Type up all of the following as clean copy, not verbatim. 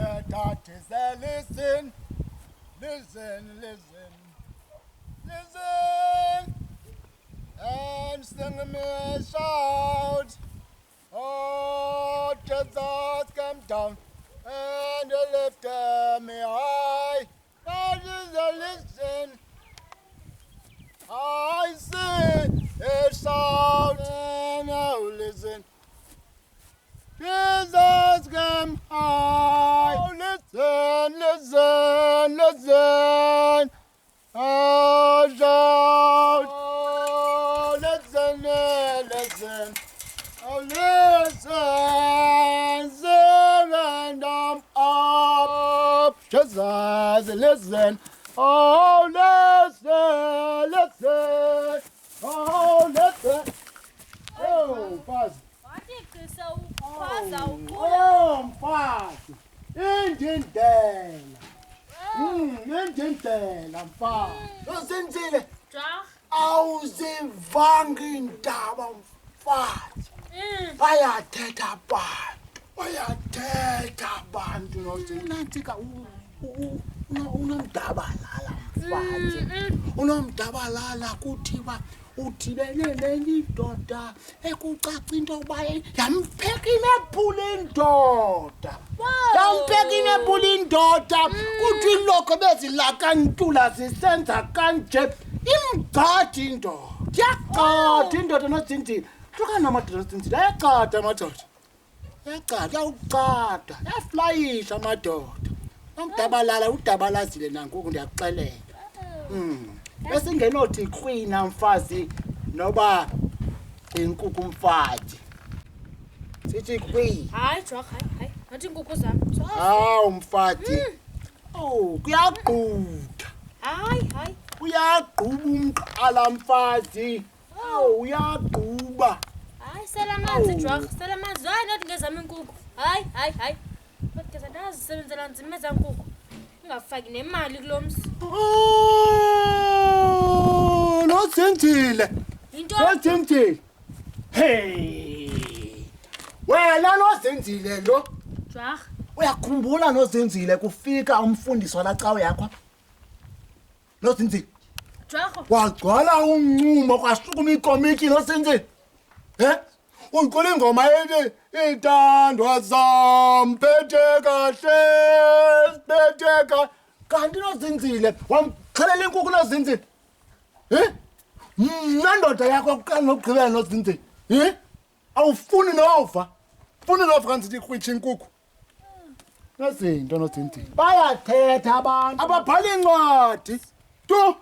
That is a listen, listen, listen, listen, and sing me a shout. Oh, Jesus, come down and lift me high. That is a listen. I sing a shout, and now listen. Jesus, come high. Oh, listen, listen, listen. Oh, shout. Oh, listen, listen. Oh, listen, sing and I'm up. Jesus, listen. Oh, listen, listen. Oh, listen. Oh, fast. Oh, mfazi. Indindela. Indindela mfazi. Usenzile. Awuzivanga indaba mfazi. Bayathetha abantu nozinantsika unomdabalala mfazi. Unomdabalala kuthiwa udibene nenye indoda ekucaca into yokuba yampheka imephula indoda. Yampheka imephula indoda kuthi lokho bezilakantula zisenza kanje imgcadi indoda. Yaqada indoda nozinzile. Hluka namadoda nozinzile ayaqada amadoda. Yaqada yawuqada yaflayisha amadoda. Nomdabalala udabalazile nangoku ndiyakuxelela. Bese ngenothi kwina mfazi noba inkukhu mfazi. Sithi kwi. Hayi Jock, hayi. Nathi inkukhu zami. Hawu mfazi. Oh, kuyaqutha. Hayi. Uyaqhuba umqala mfazi. Oh, uyaquba. Hayi sela amanzi Jock, sela amanzi. Hayi nathi ngezama inkukhu. Hayi. Kodwa sandazi sisebenzela nzima ezankukhu. Ungafaki nemali kulomsi. Oh, nozinzile. Into Nozinzile. Hey. Wena nozinzile lo. Jock. Uyakhumbula nozinzile kufika umfundisi walacawe yakho? Nozinzile. Jock. Wagcwala umncuma kwasukuma ikomiki nozinzile. Unqola ingoma ethi intandwa zam phethe kahle kanti nozinzile wamxhelela inkukhu nozinzile. Ndoda yakho kuqala nokugqibela nozinzile. Awufuni nova. Funa nova kanti ikhwitsha inkukhu. Nazinto nozinzile. Bayathetha abantu ababhala incwadi. Tu.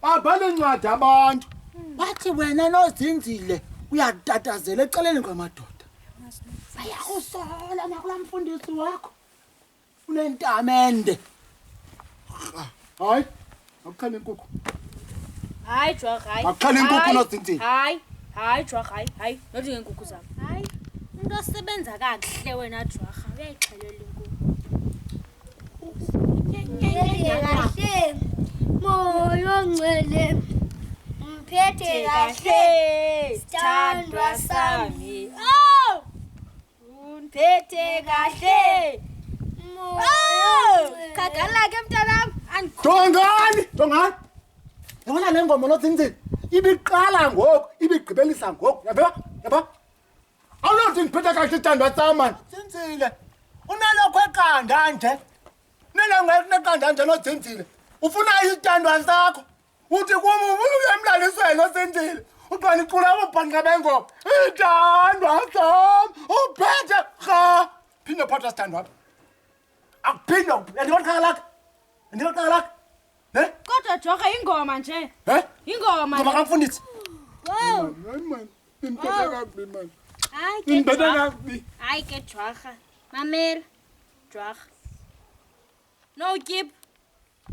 Babhala incwadi abantu. Bathi wena nozinzile uyatatazela eceleni kwamadoda. Bayakusola nakulamfundisi wakho. Unentamende. Hayi, akukhale inkukhu. Hayi Jock, hayi. Akukhale inkukhu nozinzile. Hayi Jock, hayi. Nathi ngeenkukhu zami. Hayi. Umuntu osebenza kahle wena Jock, uyayixhelela inkukhu. Kahle. Moyo ngcwele. Mphethe kahle. Sithandwa sami. Oh! Uniphethe kahle. Khagala ke mntanami. Jongani. Yabona le ngoma nozinzile. Ibiqala ngoku, ibigqibelisa ngoku. Yaba? Awunothi ngiphethe kahle isithandwa sami man. Zinzile. Unalokho eqanda nje. Neqanda nje nozinzile. Ufuna isithandwa sakho. Uthi kuma uyemlalisweni nozinzile. Uqala icula ababhanqa bengoma. Ithandwa sami. Uphethe kha. Phinde phatha sithandwa. Akuphinde andikaqala lakho. Kodwa Jock ingoma nje. Ingoma. Ngoba kamfundisi. Wow. Man. Imphethe kabi man. Hayi ke Imphethe Jock. kabi. Hayi ke Jock. Mamela. Jock. No keep.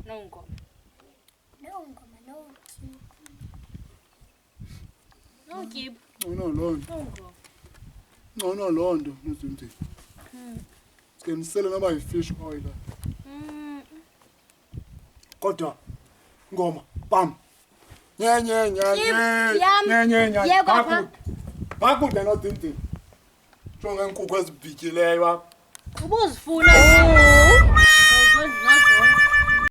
No ngoma. No keep. No Londo. No ngoma. No Londo nozinzile. Siqinisele noba yi-fish oil. Kodwa ngoma bam. Nye. Bakude nozinzile. Jonga inkukhu ezibhityileyo apha. ubuzifuna nje.